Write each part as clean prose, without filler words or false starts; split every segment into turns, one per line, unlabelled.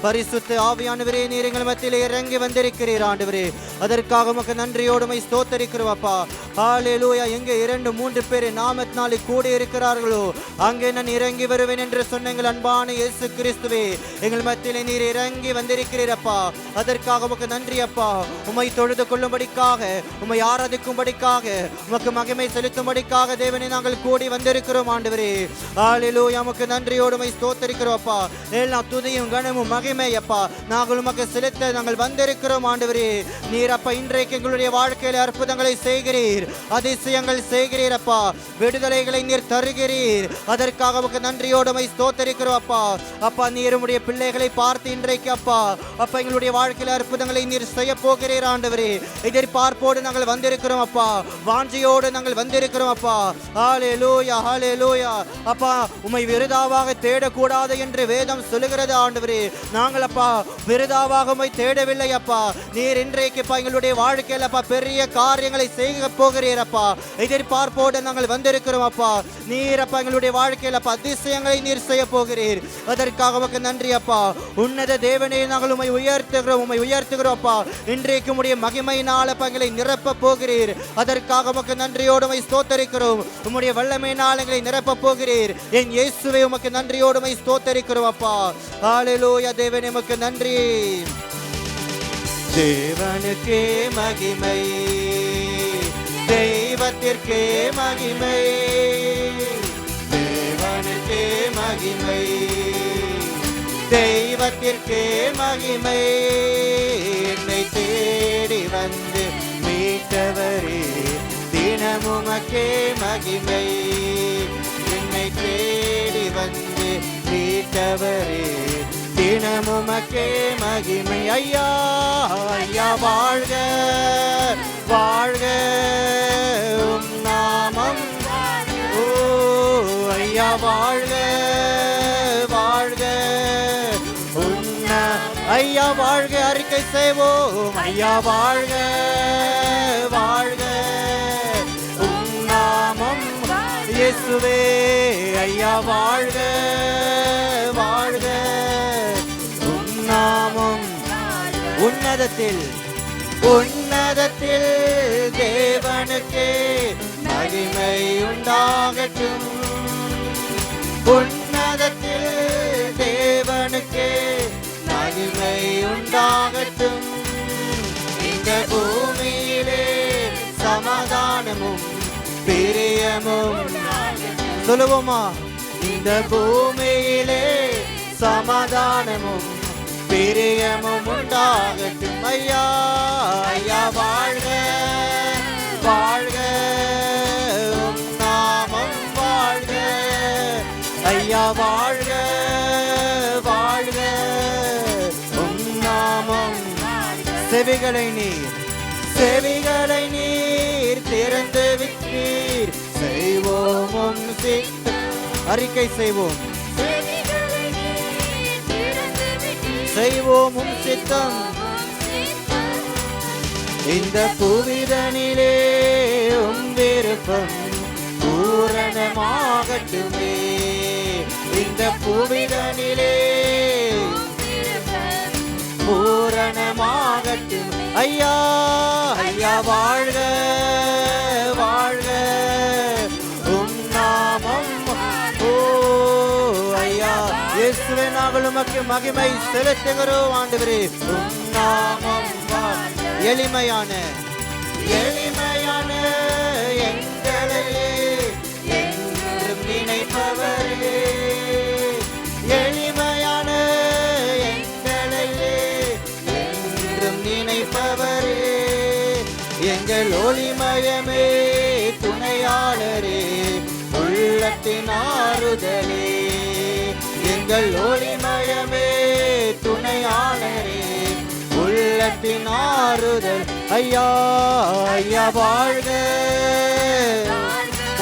பரிசுத்த ஆவியானவரே, நீர் எங்கள் மத்தியிலே இறங்கி வந்திருக்கிறீர் ஆண்டவரே. அதற்காக உமக்கு நன்றியோடுமை ஸ்தோத்தரிக்கிறோம் அப்பா. ஹல்லேலூயா. எங்கே 2-3 பேர் நாமத்தினாலே கூடி இருக்கிறார்களோ அங்கே நான் இறங்கி வருவேன் என்று சொன்ன எங்கள் அன்பான இயேசு கிறிஸ்துவே, எங்கள் மத்தியிலே நீர் இறங்கி வந்திருக்கிறீரப்பா. அதற்காக உமக்கு நன்றி அப்பா. உம்மை தொழுது கொள்ளும்படிக்காக, உம்மை ஆராதிக்கும்படிக்காக, உமக்கு மகிமை செலுத்தும்படிக்காக தேவனே நாங்கள் கூடி வந்திருக்கிறோம் ஆண்டவரே. ஹல்லேலூயா. உமக்கு நன்றியோடு உம்மை ஸ்தோத்தரிக்கிறோம் அப்பா. எல்லா துதியும் கனமும் மகிமை அப்பா நாங்கள் உமக்கு செலுத்த நாங்கள் வந்திருக்கிறோம் ஆண்டவரே. நீர் அப்பா இன்றைக்கு எங்களுடைய வாழ்க்கையில் அற்புதங்களை செய்கிறீர், அதிசயங்கள் செய்கிறீர் அப்பா. விடுதலைகளை நீர் தருகிறீர். அதற்காக உமக்கு நன்றியோடு உம்மை ஸ்தோத்தரிக்கிறோம் அப்பா. அப்பா நீர் உம்முடைய பிள்ளைகளை பார்த்து இன்றைக்கு அப்பா எங்களுடைய வாழ்க்கையில் அற்புதங்களை நீர் செய்ய போகிறீர் ஆண்டவரே. எதிர்பார்ப்போடு நாங்கள் வந்திருக்கிறோம் அப்பா. வாஞ்சையோடு நாங்கள் வந்திருக்கிறோம் அப்பா. ஹல்லேலூயா, ஹல்லேலூயா. அப்பா உம்மை விருதாவாக தேடக்கூடாது என்று வேதம் சொல்லுகிறது ஆண்டவரே. நாங்கள் அப்பா விருதாவாக உம்மை தேடவில்லை அப்பா. நீர் இன்றைக்கு அப்பா எங்களுடைய வாழ்க்கையில் அப்பா பெரிய காரியங்களை செய்ய போகிறீர் அப்பா. எதிர்பார்ப்போடு நாங்கள் வந்திருக்கிறோம் அப்பா. நீர் அப்பா எங்களுடைய வாழ்க்கையில் அப்பா அதிசயங்களை நீர் செய்ய போகிறீர். அதற்காக உமக்கு நன்றி அப்பா. உன்னத தேவனே, நாங்கள் உம்மை உயர்த்துகிறோம் அப்பா. இன்றைக்கு உம்முடைய மகிமையினால் அப்பா எங்களை நிரப்ப போகிறீர். அதற்காக உமக்கு நன்றியோடு உம்மை ஸ்தோத்தரிக்கிறோம். உம்முடைய வல்லமையினால் எங்களை நிரப்ப போகிறீர். என் இயேசுவே, உமக்கு நன்றியோடு உம்மை ஸ்தோத்தரிக்கிறோம் அப்பா. ஹல்லேலூயா. தேவனே உமக்கு நன்றி. தேவனுக்கே மகிமை, தெய்வத்திற்கே மகிமை, தேவனுக்கே மகிமை, தெய்வத்திற்கே மகிமை. என்னை தேடி வந்து மீட்டவரே, தினமுமக்கே மகிமை. என்னை தேடி வந்து மீட்டவரே, தினமுமக்கே மகிமை. ஐயா ஐயா வாழ்க வாழ்க உம் நாமம். ஓ ஐயா வாழ்க வாழ்க உன்ன ஐயா வாழ்க. அறிக்கை செய்வோம். ஐயா வாழ்க வாழ்க உம் நாமம் இயேசுவே. ஐயா வாழ்க வாழ்க உம் நாமம். உன்னதத்தில் உன்னதத்தில் தேவனுக்கே மகிமை உண்டாகட்டும். உன்னதத்தில் தேவனுக்கே மகிமை உண்டாகட்டும். இந்த பூமியிலே சமாதானமும் பிரியமும் சொல்லுவோமா? இந்த பூமியிலே சமாதானமும் பிரியமும் உண்டாகட்டும். ஐயா ஐயா வாழ்க வாழ்க உம் நாமம் வாழ்க. ஐயா வாழ்க வாழ்க உம் நாமம். செவிகளை நீர் திறந்து விட்டீர். செய்வோம் உம் சித்தம். அறிக்கை செய்வோம். செய்வோம் உம் சித்தம். இந்த புவிதனிலே உம் விருப்பம் பூரணமாகட்டுமே. இந்த புவிதனிலே பூரணமாகட்டும். ஐயா ஐயா வாழ்க வாழ்க உம் நாமம். ஓ ஐயா இயேசுவே, நாங்கள் உமக்கு மகிமை செலுத்துகிறோம் ஆண்டவரே. உம் நாமம். எளிமையான எளிமையான எங்களையே என்றும் நினைப்பவரே. எளிமையான எங்களையே என்றும் நினைப்பவரே. எங்கள் ஒளிமயமே துணையாளரே, உள்ளத்தின் ஆறுதலே. எங்கள் ஒளிமயமே துணையாளரே, உள்ளத்தின் ஆறுதல். ஐயா ஐயா வாழ்க.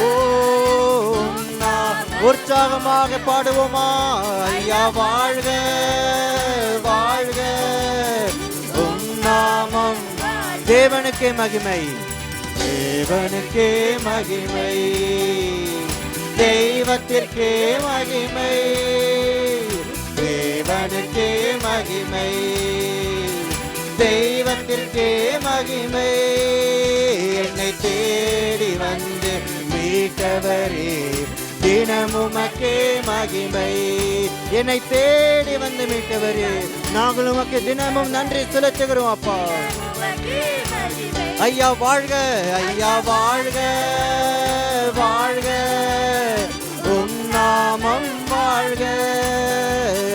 ஓ உற்சாகமாக பாடுவோமா? ஐயா வாழ்க வாழ்க உம் நாமம். தேவனுக்கே மகிமை, தேவனுக்கே மகிமை, தெய்வத்திற்கே மகிமை, தேவ தேவனுக்கே மகிமை, தெய்வத்திற்கே மகிமை. என்னை தேடி வந்து மீட்டவரே தினமுமக்கே மகிமை. என்னை தேடி வந்து மீட்டவரே நாங்கள் உமக்கு தினமும் நன்றி செலுத்துகிறோம் அப்பா. ஐயா வாழ்க, ஐயா வாழ்க, வாழ்க உம் நாமம் வாழ்க.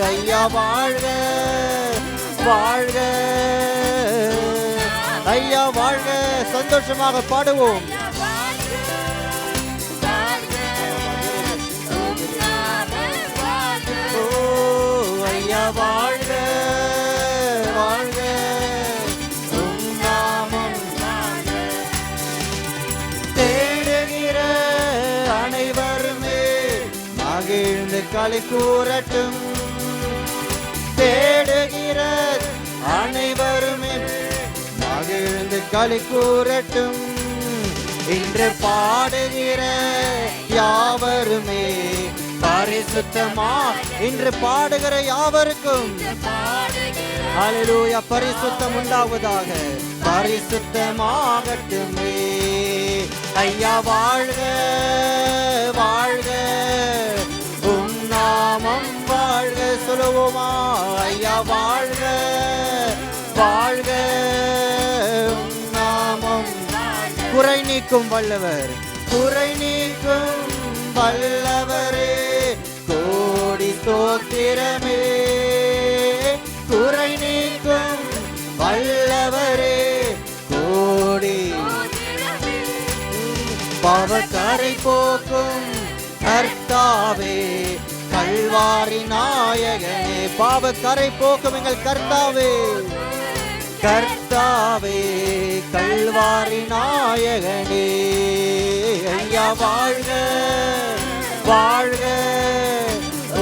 ஐயா வாழ்க, வாழ்க, ஐயா வாழ்க. சந்தோஷமாக பாடுவோம். ஓ ஐயா வாழ்க, வாழ்க உம் நாமம். தேடுகிற அனைவருமே மகிழ்ந்து களி கூறட்டும். தேடுகிற அனைவருமே மகிழ்ந்து களி கூறட்டும். இன்று பாடுகிற யாவருமே பரிசுத்தமா. இன்று பாடுகிற யாவருக்கும் ஹல்லேலூயா பரிசுத்தம் உண்டாவதாக. பரிசுத்தமாகட்டுமே. ஐயா வாழ்க, வாழ்க உம் நாமம் வாழ்க. சொல்லுவோமா? ஐயா வாழ்க, வாழ்க உம் நாமம். குறை நீக்கும் வல்லவர், குறை நீக்கும் வல்லவரே கோடி ஸ்தோத்திரமே. குறை நீக்கும் வல்லவரே கோடி. பாவக்கரை போக்கும் கர்த்தாவே கல்வாரி நாயகனே. பாவக்கரை போக்கும் எங்கள் கர்த்தாவே, கர்த்தாவே கல்வாரி நாயகனே. ஐயா வாழ்க, வாழ்க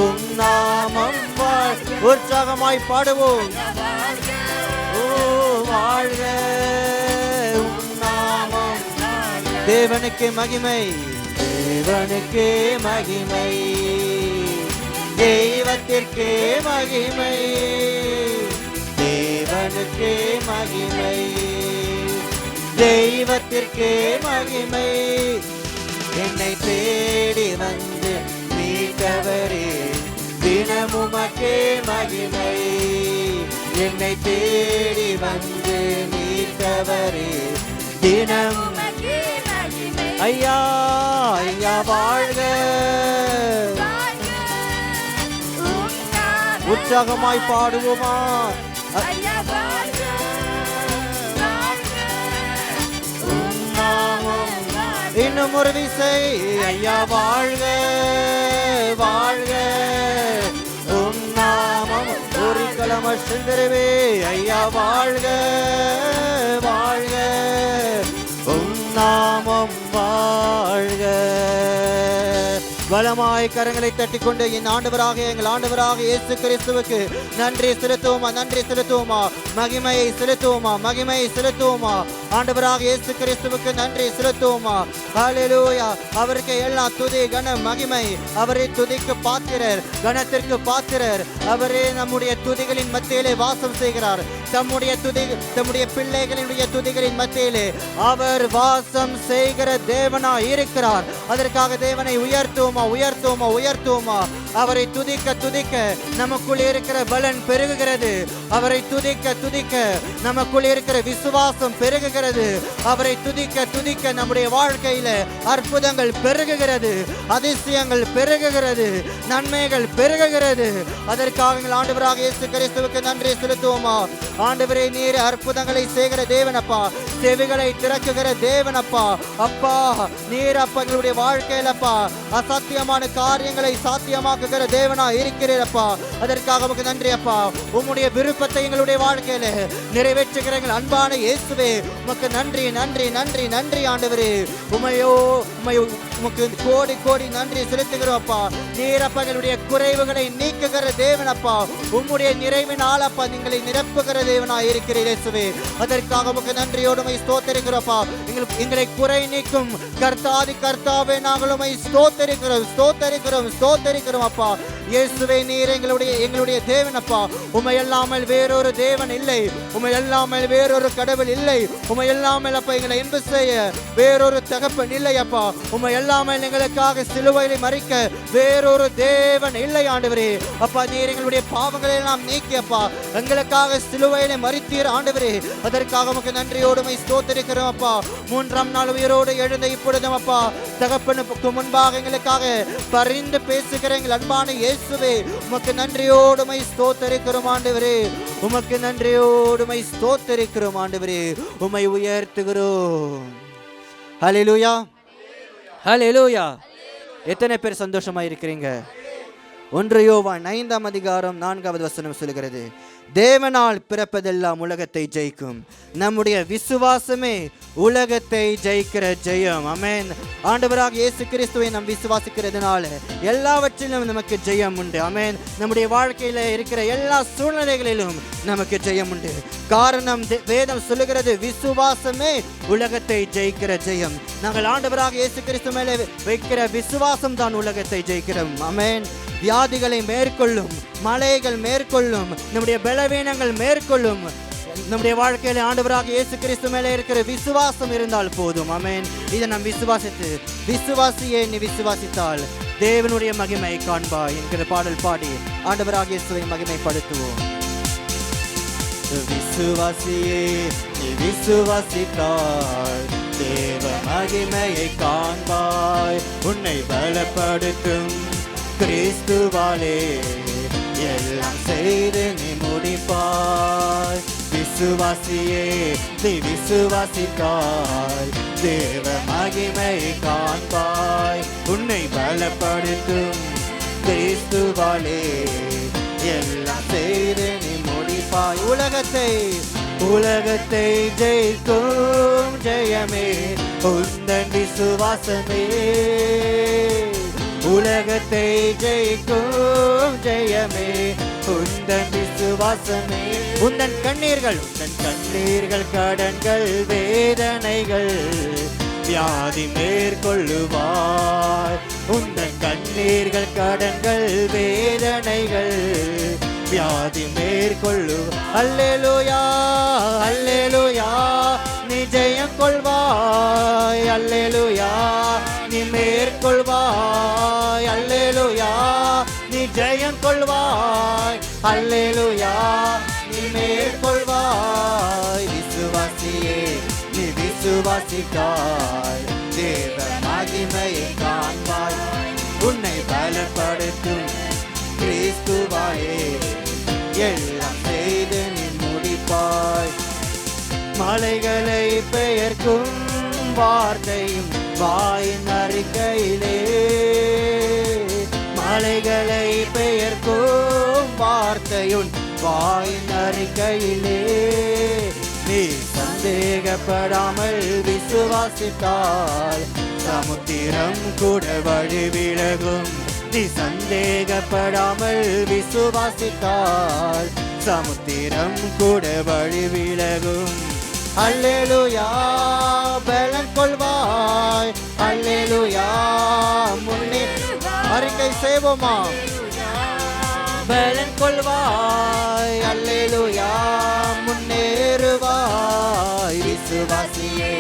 உம் நாமம் வாழ்க. உற்சாகமாய் பாடுவோம். ஓ வாழ்க உம் நாமம். தேவனுக்கு மகிமை, தேவனுக்கே மகிமை, தெய்வத்திற்கே மகிமை, தேவனுக்கே மகிமை, தெய்வத்திற்கே மகிமை. என்னை தேடி வந்து மீட்டவரே தினமுமக்கே மகிமை. என்னை தேடி வந்து மீட்டவரே தினம். ஐயா, ஐயா வாழ்க. உற்சாகமாய் பாடுவோமா? இன்னும் ஒரு விசை. ஐயா வாழ்க, வாழ்க உம் நாமம். ஒரு கலம சென்றவே. ஐயா வாழ்க, வாழ்க உம் நாமம் வாழ்க. பலமாய் கரங்களை தட்டிக்கொண்டு என் ஆண்டவராக எங்கள் ஆண்டவராக இயேசு கிறிஸ்துவுக்கு நன்றி செலுத்துவோமா, நன்றி செலுத்துவோமா, மகிமையை செலுத்துவோமா, மகிமையை செலுத்துவோமா. ஆண்டவராக இயேசு கிறிஸ்துவுக்கு நன்றி செலுத்துவோமா. ஹல்லேலூயா. அவருக்கு எல்லா துதி கன மகிமை. அவரே துதிக்கு பாத்திரர், கனத்திற்கு பாத்திரர். அவரே நம்முடைய துதிகளின் மத்தியிலே வாசம் செய்கிறார். தம்முடைய பிள்ளைகளினுடைய துதிகளின் மத்தியிலே அவர் வாசம் செய்கிற தேவனா இருக்கிறார். அதற்காக தேவனை உயர்த்துவோமா, உயர்த்துவோமா, உயர்த்துவோமா. அவரை துதிக்க துதிக்க நமக்குள் இருக்கிற பலன் பெருகுகிறது. அவரை துதிக்க துதிக்க நமக்குள் இருக்கிற விசுவாசம் பெருகுகிறது. அவரை துதிக்க துதிக்க நம்முடைய வாழ்க்கையில அற்புதங்கள் பெருகுகிறது, அதிசயங்கள் பெருகுகிறது, நன்மைகள் பெருகுகிறது. அதற்காக எங்கள் ஆண்டவராக இயேசு கிறிஸ்துவுக்கு நன்றி செலுத்துவோமா. ஆண்டவரே, நீர் அற்புதங்களை செய்கிற தேவனப்பா, செவிகளை திறக்குகிற தேவனப்பா. அப்பா நீர் அப்பா எங்களுடைய வாழ்க்கையிலப்பா அசாத்தியமான காரியங்களை சாத்தியமாக்குகிற தேவனா இருக்கிறீரப்பா. அதற்காக உமக்கு நன்றி அப்பா. உம்முடைய விருப்பத்தை எங்களுடைய வாழ்க்கையில நிறைவேற்றுகிற எங்கள் அன்பான இயேசுவே உமக்கு நன்றி, நன்றி, நன்றி, நன்றி ஆண்டவரே. உமக்கு கோடி கோடி நன்றி செலுத்துகிறோம் அப்பா. நீரப்பா எங்களுடைய குறைவுகளை நீக்குகிற தேவனப்பா. உம்முடைய நிறைவின் ஆளப்பா நீங்களை நிரப்புகிற தேவனா இருக்கிறீர் இயேசுவே. அதற்காக உமக்கு நன்றியோடு ஸ்தோத்திரிக்கிறோம்ப்பா. எங்களை குறை நீக்கும் கர்த்தாதி கர்த்தாவே நாங்கள் உம்மை ஸ்தோத்திரிக்கிறோம், ஸ்தோத்திரிக்கிறோம், ஸ்தோத்திரிக்கிறோம் அப்பா. இயேசுவே நீர் எங்களுடைய தேவன் அப்பா. உம்மை அல்லாமல் வேறொரு தேவன் இல்லை, உம்மை அல்லாமல் வேறொரு கடவுள் இல்லை, உம்மை அல்லாமல் அப்பா எங்களை அன்பு செய்ய வேறொரு தகப்பன் இல்லை அப்பா. உம்மை அல்லாமல் எங்களுக்காக சிலுவையிலே மரிக்க வேறொரு தேவன் இல்லை ஆண்டவரே. அப்பா நீர் எங்களுடைய பாவங்களை எல்லாம் நீக்கி அப்பா எங்களுக்காக சிலுவையிலே மரித்தீர் ஆண்டவரே. அதற்காக உமக்கு நன்றியோடு ஸ்தோத்திரிக்கிறோம் அப்பா. மூன்றாம் நாள் உயிரோடு எழுந்த இப்பொழுதும் அப்பா தகப்பனுக்கு முன்பாக எங்களுக்காக பரிந்து பேசுகிற எங்கள் அன்பான இயேசுவே உமக்கு நன்றியோடு ஸ்தோத்திரிக்கிறோம் ஆண்டவரே. உமக்கு நன்றியோடு ஸ்தோத்திரிக்கிறோம் ஆண்டவரே. உம்மை உயர்த்துகிறோம். ஹல்லேலூயா, ஹல்லேலூயா. எத்தனை பேர் சந்தோஷமா இருக்கிறீங்க? 1 யோவான் 5ஆம் அதிகாரம் 4வது வசனம் சொல்கிறது, தேவனால் பிறப்பதெல்லாம் உலகத்தை ஜெயிக்கும், நம்முடைய விசுவாசமே உலகத்தை ஜெயிக்கிற ஜெயம். ஆமென். ஆண்டவராக இயேசு கிறிஸ்துவை நாம் விசுவாசிக்கிறதுனால எல்லாவற்றிலும் நமக்கு ஜெயம் உண்டு. ஆமென். நம்முடைய வாழ்க்கையில இருக்கிற எல்லா சூழ்நிலைகளிலும் நமக்கு ஜெயம் உண்டு. காரணம் வேதம் சொல்லுகிறது, விசுவாசமே உலகத்தை ஜெயிக்கிற ஜெயம். நாங்கள் ஆண்டவராக இயேசு கிறிஸ்து மேலே வைக்கிற விசுவாசம் தான் உலகத்தை ஜெயிக்கிறோம். ஆமென். வியாதிகளை மேற்கொள்ளும், மலைகள் மேற்கொள்ளும், நம்முடைய பலவீனங்கள் மேற்கொள்ளும். நம்முடைய வாழ்க்கையில ஆண்டவராக இயேசு கிறிஸ்து மேலே இருக்கிற விசுவாசம் இருந்தால் போதும். ஆமென். இதை நாம் விசுவாசித்து, விசுவாசியே நீ விசுவாசித்தால் தேவனுடைய மகிமை காண்பாய் என்கிற பாடல் பாடி ஆண்டவராக இயேசுவை மகிமைப்படுத்துவோம். விசுவாசியே நீ விசுவாசித்தால் தேவ மகிமையை காண்பாய். உன்னை பலப்படுத்தும் கிறிஸ்துவாலே எல்லாம் செய்து நீ முடிப்பாய். விசுவாசியே நீ விசுவாசித்தால் தேவ மகிமை காண்பாய். உன்னை பலப்படுத்தும் கிறிஸ்துவாலே எல்லாம் செய்து நீ முடிப்பாய். உலகத்தை ஜெயிக்கும் ஜெயமே உந்தன் விசுவாசமே. உலகத்தை ஜெயிக்கும் ஜெயமே உந்தன் விசுவாசமே. உந்தன் கண்ணீர்கள் கடன்கள் வேதனைகள் வியாதி மேற்கொள்ளுவாய். உந்தன் கண்ணீர்கள் கடன்கள் வேதனைகள் வியாதி மேற்கொள்ளு. அல்லேலூயா, அல்லேலூயா, நீ ஜெயம் கொள்வாய். அல்லேலூயா, நீ மேற்கொள்வாய். அல்லேலூயா, நீ ஜெயம் கொள்வாய். அல்லேலூயா, நீ மேற்கொள்வாய். விசுவாசியே நீ விசுவாசித்தாய் தேவ மகிமையை காண்பாய். உன்னை பலப்படுத்தும் கிறிஸ்துவாலே எல்லாம் செய்து நீ முடிப்பாய். மலைகளை பெயர்க்கும் வார்த்தையும் வாயின் அறிக்கையிலே. மலைகளை பெயர்க்கும் வார்த்தையும் வாயின் அறிக்கையிலே. நீ சந்தேகப்படாமல் விசுவாசித்தால் சமுத்திரம் கூட வழி விலகும். நீ சந்தேகப்படாமல் விசுவாசித்தால் சமுத்திரம் கூட வழி விலகும். அல்லேலூயா, பலன் கொள்வாய். அல்லேலூயா, முன்னே அறிக்கை செய்வோமா? பலன் கொள்வாய். அல்லேலூயா, முன்னேறுவாய். விசுவாசியே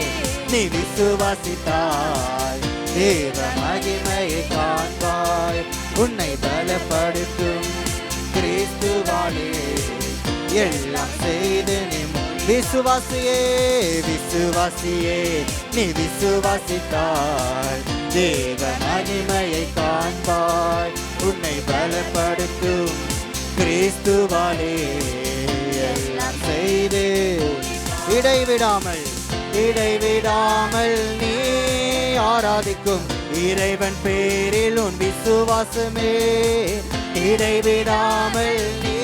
நீ விசுவாசித்தாய் தேவ மகிமையை காண்பாய். உன்னை பலப்படுத்தும் கிறிஸ்துவாலே எல்லாம் செய்து நீ விசுவாசியே விசுவாசியே நீ விசுவாசித்தாய் தேவ மகிமையை காண்பாய். உன்னை பலப்படுத்தும் கிறிஸ்துவாலே எல்லாம் செய்து இடைவிடாமல் நீ ஆராதிக்கும் இறைவன் பேரில் உன் விசுவாசமே. இடைவிடாமல் நீ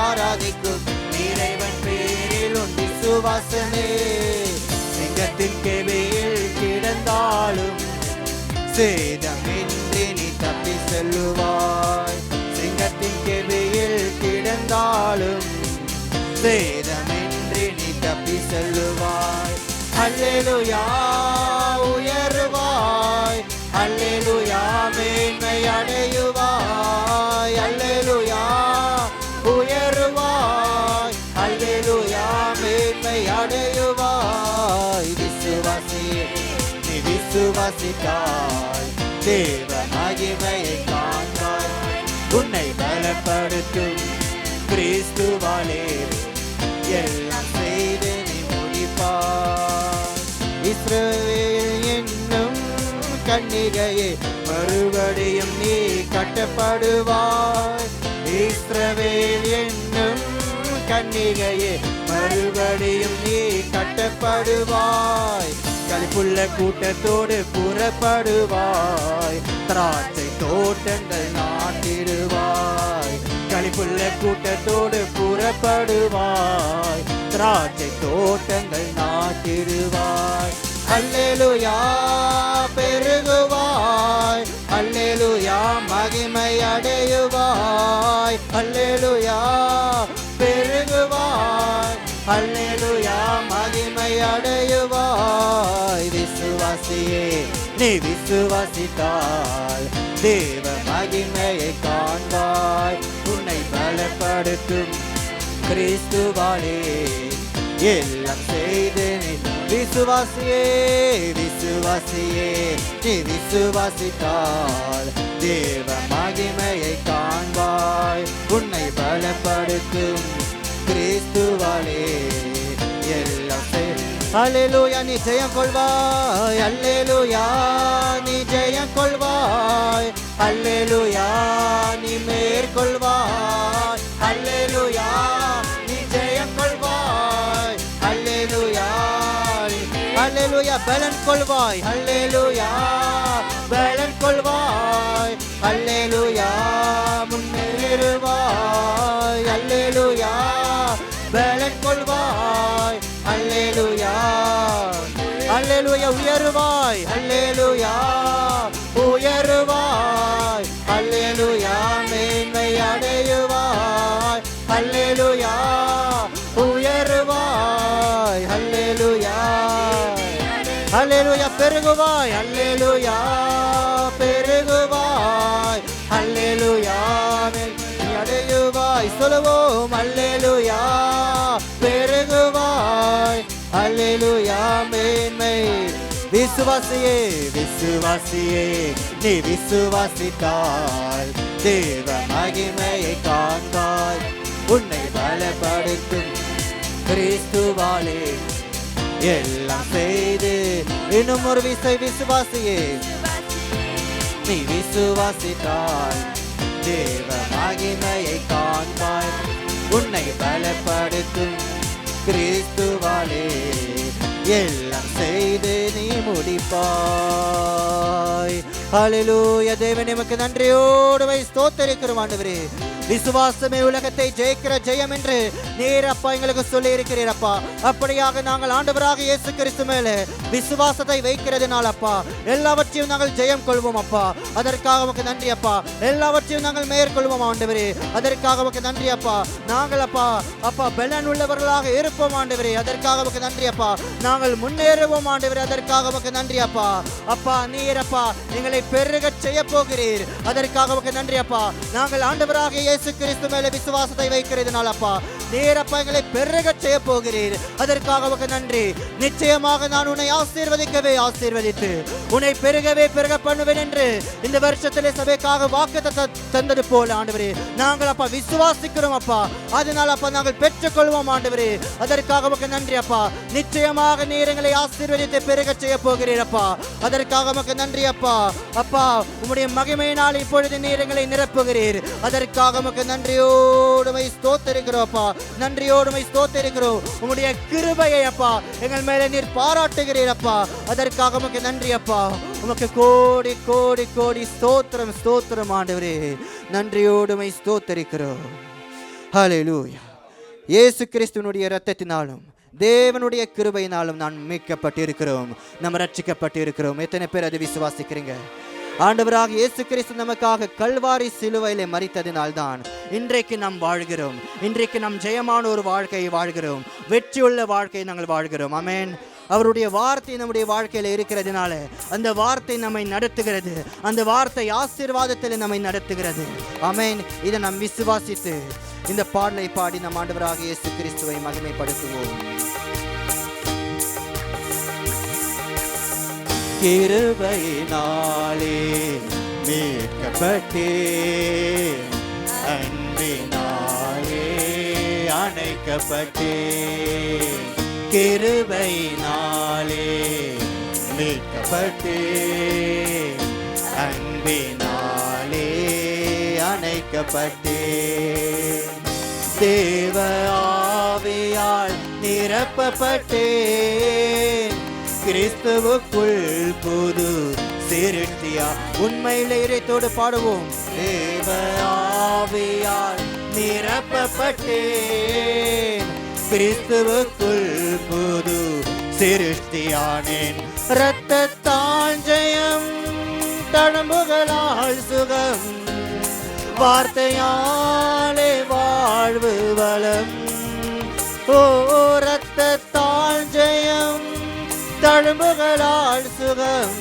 ஆராதிக்கும் இறைவன் பேரில் உன் விசுவாசமே. சிங்கத்தின் கெபியில் கிடந்தாலும் சேதமின்றி நீ தப்பி செல்லுவாய். சிங்கத்தின் கெபியில் கிடந்தாலும் சேதமின்றி நீ தப்பி செல்லுவாய். அல்லேலூயா, உயருவாய். அல்லேலூயா, மேன்மை அடையுவாய். விசுவாசித்தால் தேவ மகிமையை காண்பாய். உன்னை பலப்படுத்தும் கிறிஸ்துவாலே எல்லாம் செய்து நீ முடிப்பாய். இஸ்ரவேல் என்னும் கன்னிகையே மறுபடியும் நீ கட்டப்படுவாய். இஸ்ரவேல் என்னும் கன்னிகையே மறுபடியும் நீ கட்டப்படுவாய். களிப்புள்ள கூட்டத்தோடு புறப்படுவாய். திராட்சை தோட்டங்கள் நாட்டிடுவாய். களிப்புள்ள கூட்டத்தோடு புறப்படுவாய். திராட்சை தோட்டங்கள் நாட்டிடுவாய். அல்லேலூயா பெருகுவாய். அல்லேலூயா மகிமை அடையுவாய். அல்லேலூயா பெருகுவாய். அல்லேலூயா மகிமை அடையுவாய். விசுவாசியே நீ விசுவாசித்தால் தேவ மகிமையை காண்பாய். உன்னை பலப்படுத்தும் கிறிஸ்துவாலே எல்லாம் செய்து நீ விசுவாசியே விசுவாசியே நீ விசுவாசித்தால் தேவ மகிமையை காண்பாய். உன்னை பலப்படுத்தும் கிறிஸ்துவாலே எல்லாம் அல்லேலூயா நீ ஜெயம் கொள்வாய். அல்லேலூயா நீ ஜெயம் கொள்வாய். அல்லேலூயா நீ மேற்கொள்வாய். அல்லேலூயா நீ ஜெயம் கொள்வாய். அல்லேலூயா அல்லேலூயா பலன் கொள்வாய். அல்லேலூயா பலன் கொள்வாய். அல்லேலூயா முன்னேறுவாய். அல்லேலூயா பலன் கொள்வாய். அல்லேலூயா அல்லேலூயா உயருவாய். அல்லேலூயா உயருவாய். அல்லேலூயா மேன்மை அடையுவாய். அல்லேலூயா உயருவாய். அல்லேலூயா அல்லேலூயா பெருகுவாய். அல்லேலூயா பெருகுவாய். அல்லேலூயா மேன்மை அடையுவாய். சொல்லுவோம் அல்லேலூயா பெருகுவாய். அல்லேலூயா மேன்மை. விசுவாசியே விசுவாசியே நீ விசுவாசித்தால் தேவ மகிமையை காண்பாய். உன்னை பலப்படுத்தும் கிறிஸ்துவாலே எல்லாம் செய்து. இன்னும் ஒரு விசை விசுவாசியே நீ விசுவாசித்தால் தேவ மகிமையை காண்பாய். உன்னை பலப்படுத்தும் கிறிஸ்துவாலே எல்லாம் செய்து நீ முடிப்பாய். ஹல்லேலூயா தேவனே உமக்கு நன்றியோடு ஸ்தோத்திரிக்கிறோம் ஆண்டவரே. விசுவாசமே உலகத்தை ஜெயிக்கிற ஜெயம் என்று நீர் அப்பா எங்களுக்கு சொல்லி இருக்கிறீர் அப்பா. அப்படியாக நாங்கள் ஆண்டவராக இயேசு கிறிஸ்து மேலே விசுவாசத்தை வைக்கிறதுனால அப்பா எல்லாவற்றையும் நாங்கள் ஜெயம் கொள்வோம் அப்பா. அதற்காக உமக்கு நன்றி அப்பா. எல்லாவற்றையும் நாங்கள் மேற்கொள்வோம் ஆண்டவரே. அதற்காக உமக்கு நன்றி அப்பா. நாங்கள் அப்பா அப்பா பலன் உள்ளவர்களாக இருப்போம் ஆண்டவரே. அதற்காக உமக்கு நன்றி அப்பா. நாங்கள் முன்னேறுவோம் ஆண்டவரே. அதற்காக உமக்கு நன்றி அப்பா. அப்பா நீர் அப்பா எங்களை பெருக செய்ய போகிறீர். அதற்காக உமக்கு நன்றி அப்பா. நாங்கள் ஆண்டவராக இயேசு கிறிஸ்து மேலே விசுவாசத்தை வைக்கிறதுனால அப்பா நீர் அப்பா எங்களை பெருக செய்ய போகிறீர். அதற்காக உமக்கு நன்றி. நிச்சயமாக நான் உன்னை ஆசீர்வதிக்கவே ஆசீர்வதித்து உன்னை பெருகவே பெருக பண்ணுவேன் என்று இந்த வருஷத்திலே சபைக்காக வாக்கு தந்தது போல ஆண்டவரே நாங்கள் அப்பா விசுவாசிக்கிறோம் அப்பா. அதனால அப்பா நாங்கள் பெற்றுக்கொள்வோம் ஆண்டவரே. அதற்காக உமக்கு நன்றி அப்பா. நிச்சயமாக நீர் எங்களை ஆசீர்வதித்து பெருக செய்ய போகிறீர் அப்பா. அதற்காக உமக்கு நன்றி அப்பா. அப்பா உம்முடைய மகிமையினால் இப்பொழுது நீர் எங்களை நிரப்புகிறீர். அதற்காக உமக்கு நன்றியோடு ஸ்தோத்திரிக்கிறோம் அப்பா. நன்றியோடு ஸ்தோத்திரிக்கிறோம். உம்முடைய கிருபையை அப்பா எங்கள் மேலே நீர் பாராட்டுகிறீர் அப்பா. அதற்காக உமக்கு நன்றி அப்பா. உமக்கு கோடி கோடி கோடி ஸ்தோத்திரம் ஸ்தோத்திரம் ஆண்டவரே. நன்றியோடு ஸ்தோத்திரிக்கிறோம். ஹல்லேலூயா. இயேசு கிறிஸ்துவினுடைய இரத்தத்தினாலும் தேவனுடைய கிருபையினாலும் நான் மீட்கப்பட்டிருக்கிறோம். நம்ம ரட்சிக்கப்பட்டிருக்கிறோம். எத்தனை பேர் அதை விசுவாசிக்கிறீங்க? ஆண்டவராக இயேசு கிறிஸ்து நமக்காக கல்வாரி சிலுவையிலே மரித்ததினால்தான் இன்றைக்கு நாம் வாழ்கிறோம். இன்றைக்கு நாம் ஜெயமான ஒரு வாழ்க்கையை வாழ்கிறோம். வெற்றியுள்ள வாழ்க்கையை நாங்கள் வாழ்கிறோம். ஆமென். அவருடைய வார்த்தை நம்முடைய வாழ்க்கையில் இருக்கிறதுனால அந்த வார்த்தை நம்மை நடத்துகிறது. அந்த வார்த்தை ஆசீர்வாதத்தில் நம்மை நடத்துகிறது. ஆமென். இதை நாம் விசுவாசித்து இந்த பாடலை பாடி நம் ஆண்டவராக இயேசு கிறிஸ்துவை மகிமைப்படுத்துவோம். கிருபையினாலே மீட்கப்பட்டேன், அன்பினாலே அணைக்கப்பட்டேன். கிருபையினாலே மீட்கப்பட்டேன், அன்பினாலே அணைக்கப்பட்டேன். தேவ ஆவியால் நிரப்பப்பட்டேன், கிறிஸ்துவுக்குள் புது சிருஷ்டியா. உண்மையிலே இறைத்தோடு பாடுவோம். தேவ ஆவியால் நிரப்பப்பட்டேன், கிறிஸ்துவுக்குள் புது சிருஷ்டியானேன். இரத்தத்தால் ஜெயம், தழும்புகளால் சுகம், வார்த்தையாலே வாழ்வு வளம். ஓ இரத்தத்தால் ஜெயம், தழும்புகளால் சுகம்,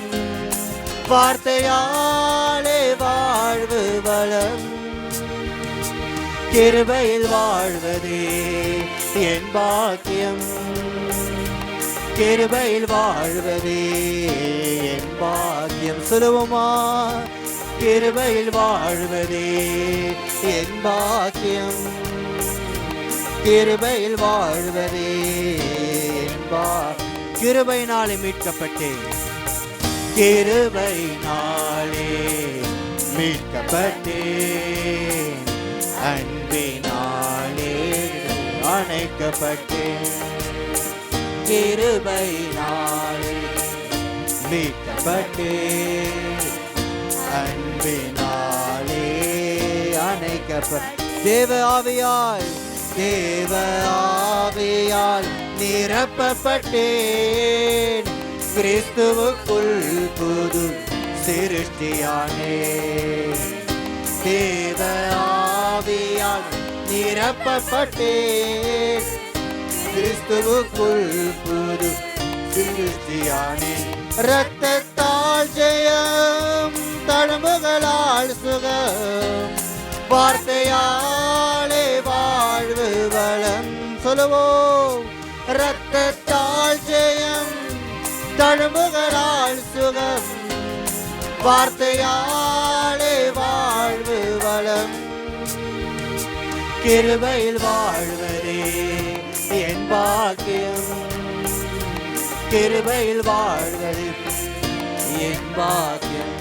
வார்த்தையாலே வாழ்வு வளம். கிருபையில் வாழ்வதே என் பாக்கியம், கிருபையில் வாழ்வதே என் பாக்கியம். சொல்லுவோமா? கிருபையில் வாழ்வதே என் பாக்கியம், கிருபையில் வாழ்வதே என் பாக்கியம். கிருபையினாலே மீட்கப்பட்டேன், கிருபையினாலே மீட்கப்பட்டேன், அன்பினாலே அணைக்கப்பட்டேன். கிருபையினாலே மீட்கப்பட்டேன், அன்பினாலே அணைக்கப்பட்டேன். தேவ ஆவியால், தேவ ஆவியால் நிரப்பப்பட்டேன், கிறிஸ்துவுக்குள் புது சிருஷ்டியானேன். தேவ ஆவியால் நிரப்பப்பட்டேன், கிறிஸ்துவுக்குள் புது சிருஷ்டியானேன். இரத்தத்தால் ஜெயம், தழும்புகளால் சுகம், வார்த்தையாலே வாழ்வு வளம். சொல்லுவோம். இரத்தத்தால் ஜெயம், தழும்புகளால் சுகம், வார்த்தையாலே வாழ்வு வளம். கிருபையில் வாழ்வதே என் பாக்கியம், கிருபையில் வாழ்வதே என் பாக்கியம்,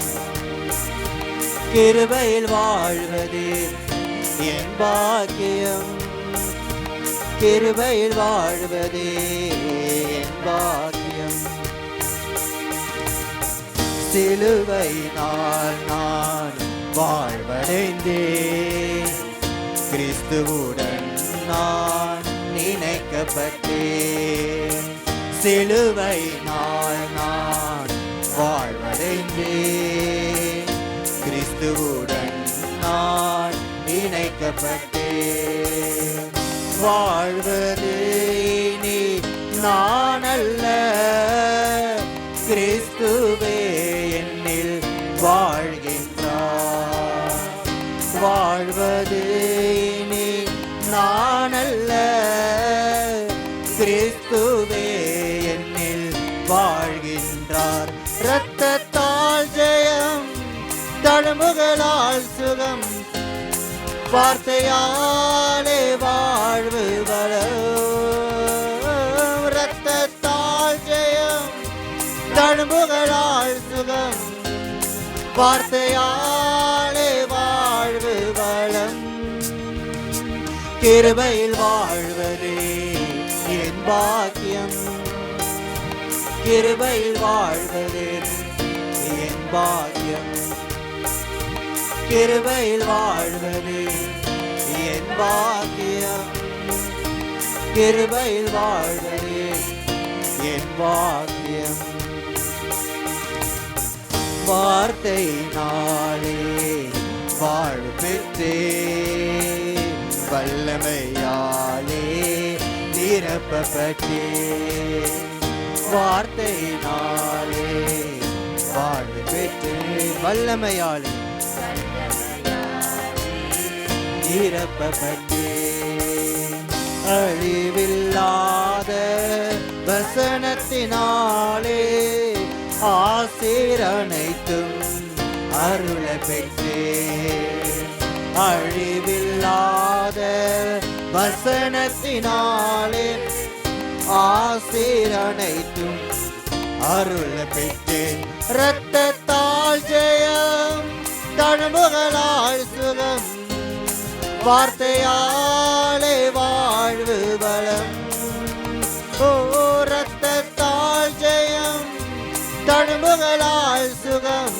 கிருபையில் வாழ்வதே என் பாக்கியம், கிருபையில் வாழ்வதே என் பாக்கியம். சிலுவையினால் நான் வாழ்வடைந்தேன், கிறிஸ்துவுடன் நான் இணைக்கப்பட்டேன். சிலுவையினால் நான் வாழ்வடைந்தேன், கிறிஸ்துவுடன் நான் இணைக்கப்பட்டேன். வாழ்வது இனி நான் அல்ல, கிறிஸ்துவே என்னில் வாழ்கின்றார். வாழ்வது இனி நான் அல்ல, கிறிஸ்துவே என்னில் வாழ்கின்றார். இரத்தத்தால் ஜெயம், தழும்புகளால் சுகம், வார்த்தையாலே வாழ்வு வளம். இரத்தத்தால் ஜெயம், தழும்புகளால் சுகம், வார்த்தையாலே வாழ்வு வளம். கிருபையில் வாழ்வதே என் பாக்கியம், கிருபையில் வாழ்வதே என் பாக்கியம், கிருபையில் வாழ்வதே என் பாக்கியம், கிருபையில் வாழ்வதே என் பாக்கியம். வார்த்தையினாலே வாழ்வு பெற்றேன், வல்லமையாலே நிரப்பப்பட்டேன். வார்த்தையினாலே வாழ்வு பெற்றேன், வல்லமையாலே நிரப்பப்பட்டேன். அழிவில்லாத வசனத்தினாலே ஆசீர் அனைத்தும் அருள பெற்றேன். அழிவில்லாத வசனத்தினாலே ஆசீர் அனைத்தும் அருள பெற்றேன். இரத்தத்தால் ஜெயம், தழும்புகளால் சுகம், வார்த்தையாலே வாழ்வு பலம். ஓ இரத்தத்தால் ஜெயம், தழும்புகளால் சுகம்,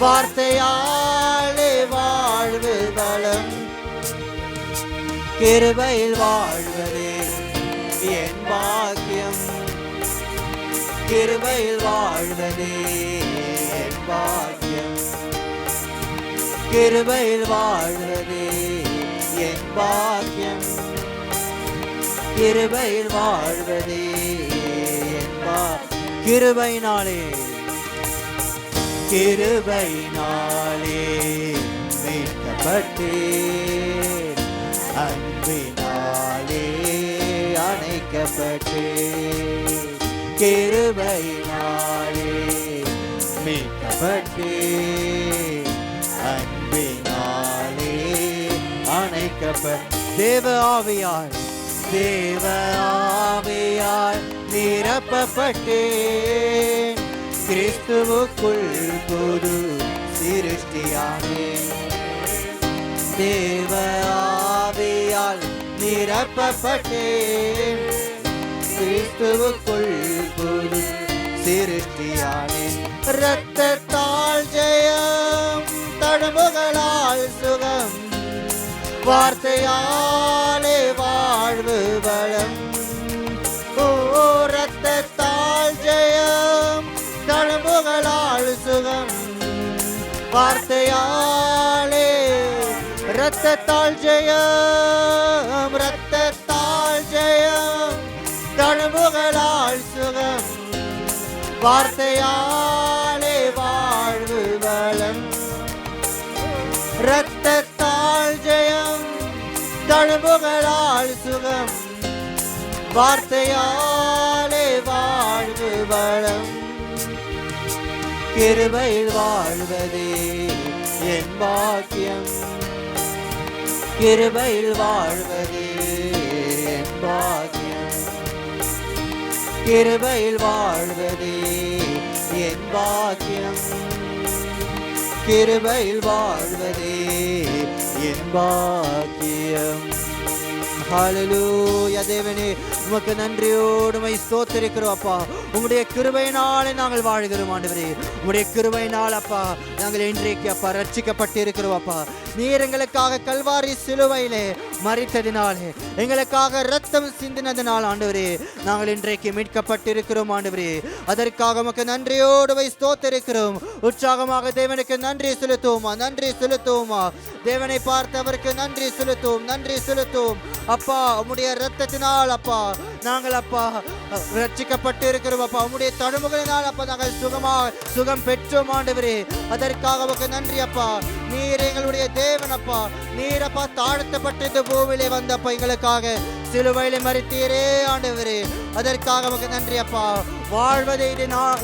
வார்த்தையாலே வாழ்வு பலம். கிருபையில் வாழ்வதே என் பாக்கியம், கிருபையில் வாழ்வதே என் பாக்கியம், கிருபையில் வாழ்வதே என் பாக்கியம், கிருபையில் வாழ்வதே என் கிருபையினாலே, கிருபையினாலே மீட்கப்பட்டேன், அன்பினாலே அணைக்கப்பட்டேன். கிருபையினாலே மீட்கப்பட்டேன், அன்பினாலே அணைக்கப்பட்டேன். தேவ ஆவியால், தேவ ஆவியால் நிரப்பப்பட்டேன். கிறிஸ்துவுக்குள் புது சிருஷ்டியானேன். தேவ ஆவியால் நிரப்பப்பட்டேன். கிறிஸ்துவுக்குள் புது சிருஷ்டியானேன். இரத்தத்தால் ஜெயம், தழும்புகளால் சுகம், வார்த்தையாலே வாழ்வு பலம். ஓ இரத்தத்தால் ஜெயம், தழும்புகளால் சுகம், வார்த்தையாலே. இரத்தத்தால் ஜெயம், இரத்தத்தால் ஜெயம், தழும்புகளால் சுகம், வார்த்தையாலே வாழ்வு பலம். இரத்தத்தால் ஜெயம், தழும்புகளால் சுகம், வார்த்தையாலே வாழ்வு பலம். கிருபையில் வாழ்வதே என் பாக்கியம், கிருபையில் வாழ்வதே என் பாக்கியம், கிருபையில் வாழ்வதே என் பாக்கியம், கிருபையில் வாழ்வதே என் பாக்கியம். ஹல்லேலூயா. தேவனே உமக்கு நன்றியோடு உம்மை ஸ்தோத்திரிக்கிறோம் அப்பா. உம்முடைய கிருபையினாலே நாங்கள் வாழ்கிறோம் ஆண்டவரே. உம்முடைய கிருபையினால் அப்பா நாங்கள் இன்றைக்கு அப்பா ரட்சிக்கப்பட்டிருக்கிறோம் அப்பா. நீர் எங்களுக்காக கல்வாரி சிலுவையிலே மரித்ததினாலே, எங்களுக்காக இரத்தம் சிந்தினதினால் ஆண்டவரே நாங்கள் இன்றைக்கு மீட்கப்பட்டிருக்கிறோம் ஆண்டவரே. அதற்காக உமக்கு நன்றியோடு உம்மை ஸ்தோத்திரிக்கிறோம். உற்சாகமாக தேவனுக்கு நன்றி செலுத்துவோமா, நன்றி செலுத்துவோமா. தேவனை பார்த்தவருக்கு நன்றி செலுத்துவோம், நன்றி செலுத்துவோம் அப்பா. உம்முடைய இரத்தத்தினால் அப்பா நாங்கள் அப்பா ரட்சிக்கப்பட்டு இருக்கிறோம் அப்பா. உம்முடைய தழும்புகளினால் அப்பா நாங்கள் சுகம் பெற்றோம் ஆண்டவரே. அதற்காக உமக்கு நன்றி அப்பா. நீர் எங்களுடைய தேவன் அப்பா. நீர் அப்பா தாழ்த்தப்பட்டு இந்த பூமியிலே வந்தப்பா எங்களுக்காக சிலுவையிலே மரித்தீரே ஆண்டவரே. அதற்காக உமக்கு நன்றி அப்பா. வாழ்வதே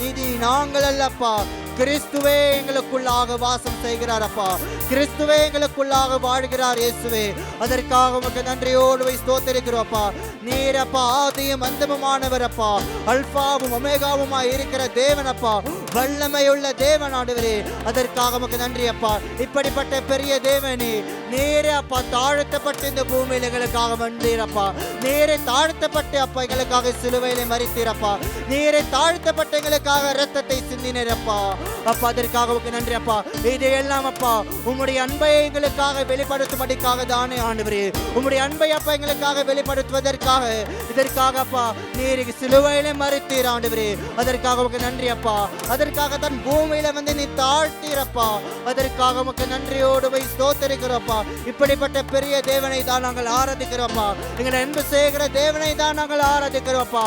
இது நாங்கள் அல்லப்பா, கிறிஸ்துவே எங்களுக்குள்ளாக வாசம் செய்கிறார் அப்பா. கிறிஸ்துவே எங்களுக்குள்ளாக வாழ்கிறார் இயேசுவே. அதற்காக உமக்கு நன்றியோடு ஸ்தோத்திரிக்கிறோம் அப்பா. நீர் அப்பா ஆதியும் அந்தமுமானவர் அப்பா, அல்பாவும் ஒமேகாவுமா இருக்கிற தேவன் அப்பா, வல்லமையுள்ள தேவன் ஆண்டவரே. அதற்காக உமக்கு நன்றி அப்பா. இப்படிப்பட்ட பெரிய தேவனே நேரே அப்பா தாழ்த்தப்பட்டு இந்த பூமியில் எங்களுக்காக வந்தீரப்பா. நேரே தாழ்த்தப்பட்டு அப்பா எங்களுக்காக சிலுவையிலே மரித்தீரப்பா. நேரே தாழ்த்தப்பட்டு எங்களுக்காக இரத்தத்தை சிந்தினீரப்பா அப்பா. அதற்காக உமக்கு நன்றி அப்பா. இதையெல்லாம் அப்பா உம்முடைய அன்பை எங்களுக்காக வெளிப்படுத்தும்படிக்காக தானே ஆண்டவரே. உம்முடைய அன்பை அப்பா எங்களுக்காக வெளிப்படுத்துவதற்காக இதற்காக அப்பா நீர் சிலுவையிலே மரித்தீர் ஆண்டவரே. அதற்காக உமக்கு நன்றி அப்பா. அதற்காக தன் பூமியில வந்து நீ தாழ்த்தீரப்பா. அதற்காக உமக்கு நன்றியோடு போய் ஸ்தோத்திரிக்கிறோப்பா. இப்படிப்பட்ட பெரிய தேவனை தான் நாங்கள் ஆராதிக்கிறோப்பா. எங்களை அன்பு செய்கிற தேவனை தான் நாங்கள் ஆராதிக்கிறோப்பா.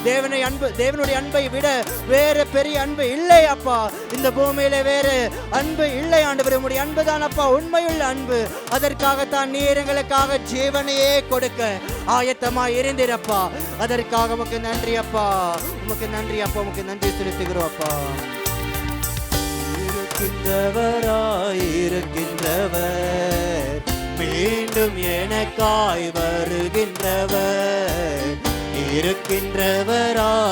தேவனுடைய அன்பை விட வேறு பெரிய அன்பு இல்லை அப்பா. இந்த பூமியில வேறு அன்பு இல்லை ஆண்டவரே. உம்முடைய அன்பு தான் அப்பா உண்மையுள்ள அன்பு. அதற்காகத்தான் நீர் எங்களுக்காக ஜீவனையே கொடுக்க ஆயத்தமாய் இருந்திரப்பா. அதற்காக உமக்கு நன்றி அப்பா, உமக்கு நன்றி அப்பா, உமக்கு நன்றி செலுத்துகிறோம் அப்பா. இருக்கின்றவர் மீண்டும் எனக்காய் வருகின்றவர், இருக்கின்றவர்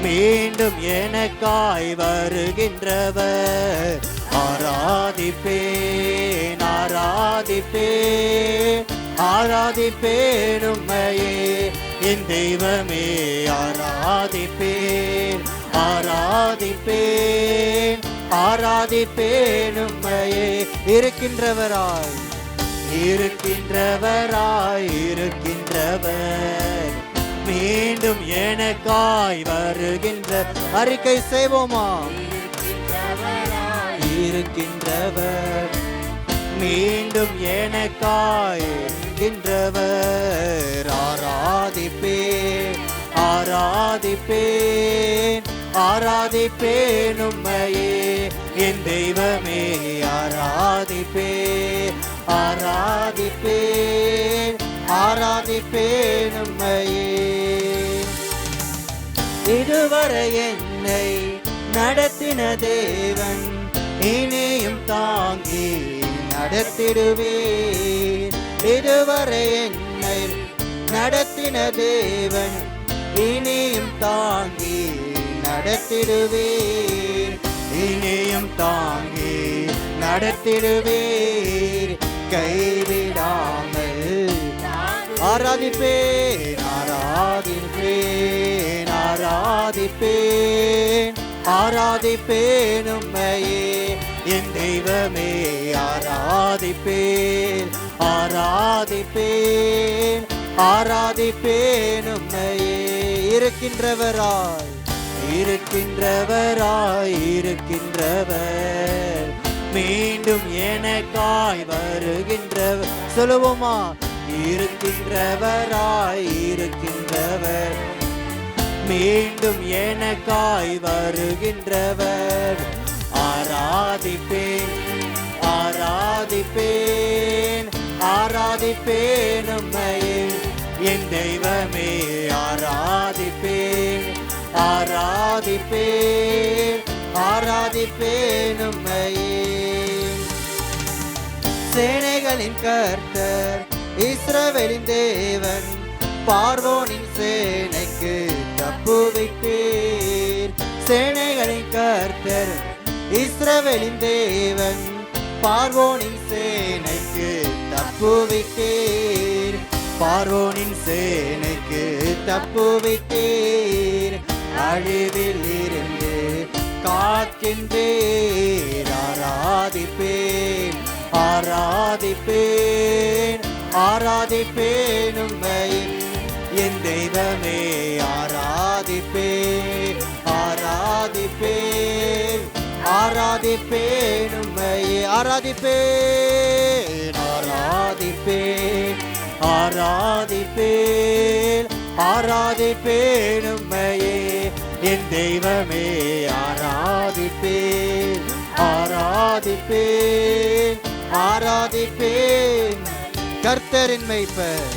மீண்டும் எனக்காய் வருகின்றவர். ஆராதிப்பேன் ஆராதிப்பேன் ஆராதிப்பேன் உம்மையே என் தெய்வமே. ஆராதிப்பேன் ஆராதிப்பேன் ஆராதிப்பேன் உம்மையே. இருக்கின்றவராய் இருக்கின்றவர் மீண்டும் எனக்காய் வருகின்ற. அறிக்கை செய்வோமா? இருக்கின்றவர் மீண்டும் எனக்காய் இருக்கின்றவர். ஆராதிப்பேன் ஆராதிப்பேன் ஆராதிப்பேன் உம்மையே என் தெய்வமே. ஆராதிப்பேன் ஆராதிப்பேன் ஆராதிப்பேன் உம்மையே. இதுவரை என்னை நடத்தின தேவன் இனியும் தாங்கி நடத்திடுவேன். இதுவரை என்னை நடத்தின தேவன் இனியும் தாங்கி நடத்திடுவேன். இனியும் தாங்கி நடத்திடுவேன். கைவிடாமல் ஆராதிப்பேன் ஆராதிப்பேன் ஆராதிப்பேன் ஆராதிப்பேன் உம்மையே என் தெய்வமே. ஆராதிப்பேன் ஆராதிப்பேன் ஆராதிப்பேன் உம்மையே. இருக்கின்றவராய் இருக்கின்றவர் மீண்டும் எனக்காய் வருகின்றவர். சொல்லுவோமா? இருக்கின்றவர் மீண்டும் எனக்காய் வருகின்றவர். ஆராதிப்பேன் ஆராதிப்பேன் ஆராதிப்பேன் உம்மையே என் தெய்வமே. ஆராதிப்பேன் ஆராதிப்பேன் ஆராதிப்பேன் உம்மையே. சேனைகளின் கர்த்தர் இஸ்ரவேலின் தேவன், பார்வோனின் சேனைக்கு தப்புவித்தீர். சேனைகளின் கர்த்தர் இஸ்ரவேலின் தேவன், பார்வோனின் சேனைக்கு தப்புவித்தீர். பார்வோனின் சேனைக்கு தப்புவித்தீர். அழிவில் இருந்து காக்கின்றீர். ஆராதிப்பேன் ஆராதிப்பேன் ஆராதிப்பேன் உம்மையே என் தெய்வமே. ஆராதிப்பேன் ஆராதிப்பேன் ஆராதிப்பேன் உம்மையே. ஆராதிப்பேன் ஆராதிப்பேன் ஆராதிப்பேன் ஆராதிப்பேன் உம்மையே என் தெய்வமே. ஆராதிப்பேன் ஆராதிப்பேன் ஆராதிப்பேன். கர்த்தரின் மேய்ப்பர்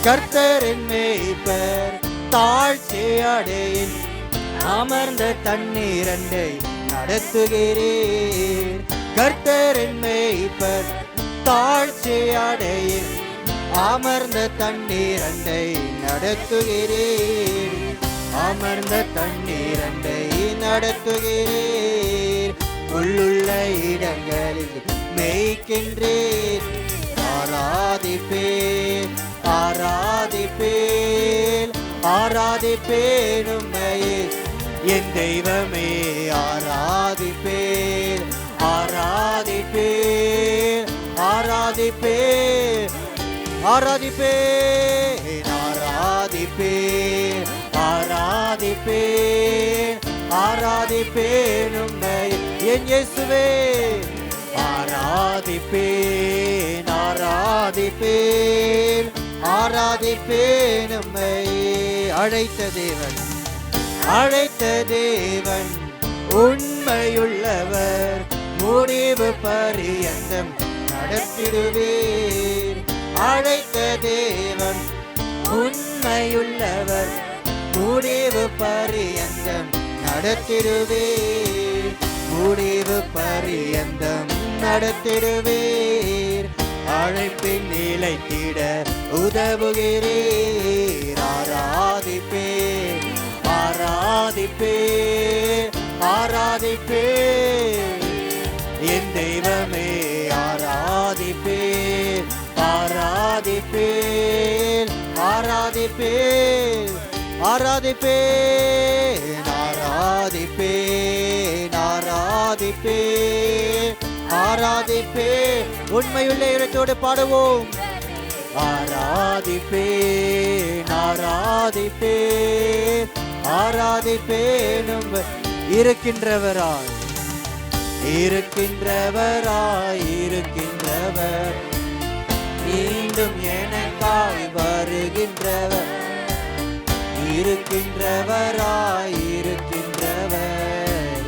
கர்த்தரின் மேய்ப்பர், தாழ்ச்சி அடையின் அமர்ந்த தண்ணீரண்டை நடத்துகிறீர். கர்த்தரின் மேய்ப்பர், தாழ்ச்சி அடையின் அமர்ந்த தண்ணீரண்டை நடத்துகிறீர். அமர்ந்த தண்ணீரண்டை நடத்துகிறீர். உள்ளுள்ள இடங்களில் மேய்க்கின்றீர். ஆராதிப்பேன் ஆராதிப்பேன் ஆராதிப்பேன் உம்மையே என் தெய்வமே. ஆராதிப்பேன் ஆராதிப்பேன் ஆராதிப்பேன் ஆராதிப்பேன் ஆராதிப்பேன் ஆராதிப்பேன் ஆராதிப்பேன் உம்மையே என் இயேசுவே. ஆராதிப்பேன் ஆராதிப்பேன் ஆராதிப்பேன் உம்மையே. அழைத்த தேவன் அழைத்த தேவன் உண்மையுள்ளவர், முடிவு பரியந்தம் நடத்திடுவீர். அழைத்த தேவன் உண்மையுள்ளவர், முடிவு பரியந்தம் நடத்திடுவீர், முடிவு பரியந்தம் நடத்திடுவீர். அழைப்பின் நிலைத்திட உதவுகிறீர். ஆராதிப்பேன் ஆராதிப்பேன் ஆராதிப்பேன் என் தெய்வமே, ஆராதிப்பேன் ஆராதிப்பேன் ஆராதிப்பேன் ஆராதிப்பேன் ஆராதிப்பேன் ஆராதிப்பேன் ஆராதிப்பேன். உண்மையுள்ள இடத்தோடு பாடுவோம். ஆராதிப்பேன் ஆராதிப்பேன் ஆராதிப்பேனும் இருக்கின்றவராய் இருக்கின்றவராய் இருக்கின்றவர், மீண்டும் எனக்காய் வருகின்றவர், இருக்கின்றவராய் இருக்கின்றவர்,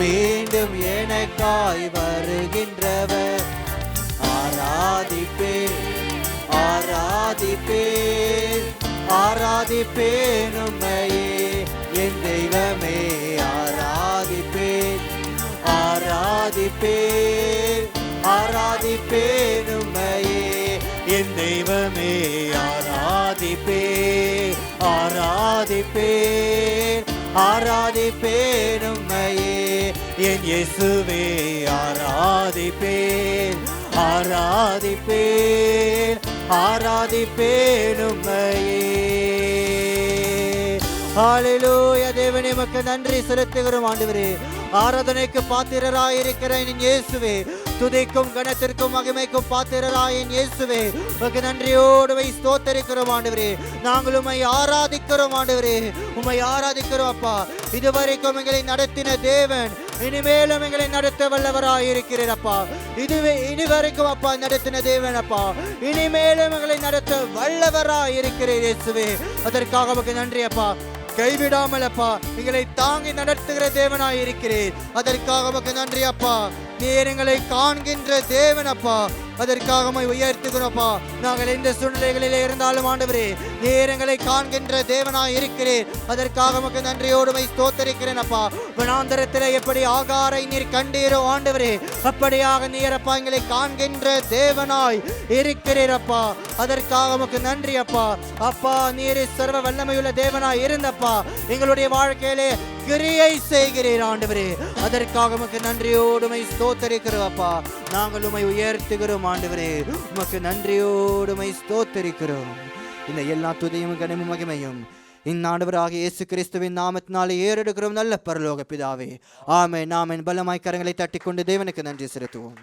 மீண்டும் எனக்காய் வருகின்றவர். ஆராதிப்பேன் ஆராதிப்பேன் ஆராதிப்பேன் உம்மையே என் தெய்வமே, ஆராதிப்பேன் ஆராதிப்பேன் ஆராதிப்பேன் உம்மையே என் தெய்வமே, ஆராதிப்பேன் ஆராதிப்பேன் ஆராதிப்பேன் உம்மையே என் இயேசுவே, ஆராதிப்பேன் ஆராதிப்பேன் ஆராதிப்பேன் உம்மையே. ஹல்லேலூயா. தேவனே உமக்கு நன்றி செலுத்துகிறோம் ஆண்டவரே. ஆராதனைக்கு பாத்திரராயிருக்கிற என் இயேசுவே, துதிக்கும் கணத்திற்கும் மகிமைக்கும் பாத்திரராய் என் இயேசுவே, உமக்கு நன்றியோடு ஸ்தோத்தரிக்கிறோம் ஆண்டவரே. நாங்கள் உம்மை ஆராதிக்கிறோம் ஆண்டவரே, உம்மை ஆராதிக்கிறோம் அப்பா. இதுவரைக்கும் எங்களை நடத்தின தேவன் இனிமேலும் எங்களை நடத்த வல்லவராய் இருக்கிறீர் அப்பா. இனிவரைக்கும் அப்பா நடத்தின தேவன் அப்பா, இனிமேலும் எங்களை நடத்த வல்லவராய் இருக்கிறீர் இயேசுவே. அதற்காக உமக்கு நன்றி அப்பா. கைவிடாமல் அப்பா எங்களை தாங்கி நடத்துகிற தேவனாய் இருக்கிறீர். அதற்காக உமக்கு நன்றி அப்பா. நீர் எங்களை காண்கின்ற தேவன் அப்பா, அதற்காக உயர்த்துகிறோம்ப்பா. நாங்கள் எந்த சூழ்நிலைகளிலே இருந்தாலும் ஆண்டவரே, நீர் எங்களை காண்கின்ற தேவனாய் இருக்கிறீர். அதற்காக உமக்கு நன்றியோடு ஸ்தோத்தரிக்கிறேன் அப்பா. வனாந்தரத்திலே எப்படி ஆகாரை நீர் கண்டீரோ ஆண்டவரே, அப்படியாக நீர் அப்பா எங்களை காண்கின்ற தேவனாய் இருக்கிறீர் அப்பா. அதற்காக உமக்கு நன்றி அப்பா. அப்பா நீர் சர்வ வல்லமையுள்ள தேவனாய் இருந்தப்பா எங்களுடைய வாழ்க்கையிலே கிரியை செய்கிறீர் ஆண்டவரே. அதற்காக உமக்கு நன்றியோடு ஸ்தோத்தரிக்கிறோம் அப்பா. நாங்கள் உம்மை உயர்த்துகிறோம் ஆண்டவரே. உமக்கு நன்றியோடு ஸ்தோத்தரிக்கிறோம். இந்த எல்லா துதியும் கனமும் மகிமையும் இந்நாண்டவராகிய இயேசு கிறிஸ்துவின் நாமத்தினாலே ஏறெடுக்கிறோம் நல்ல பரலோக பிதாவே. ஆமென் ஆமென். பலமாய் கரங்களை தட்டிக்கொண்டு தேவனுக்கு நன்றி செலுத்துவோம்.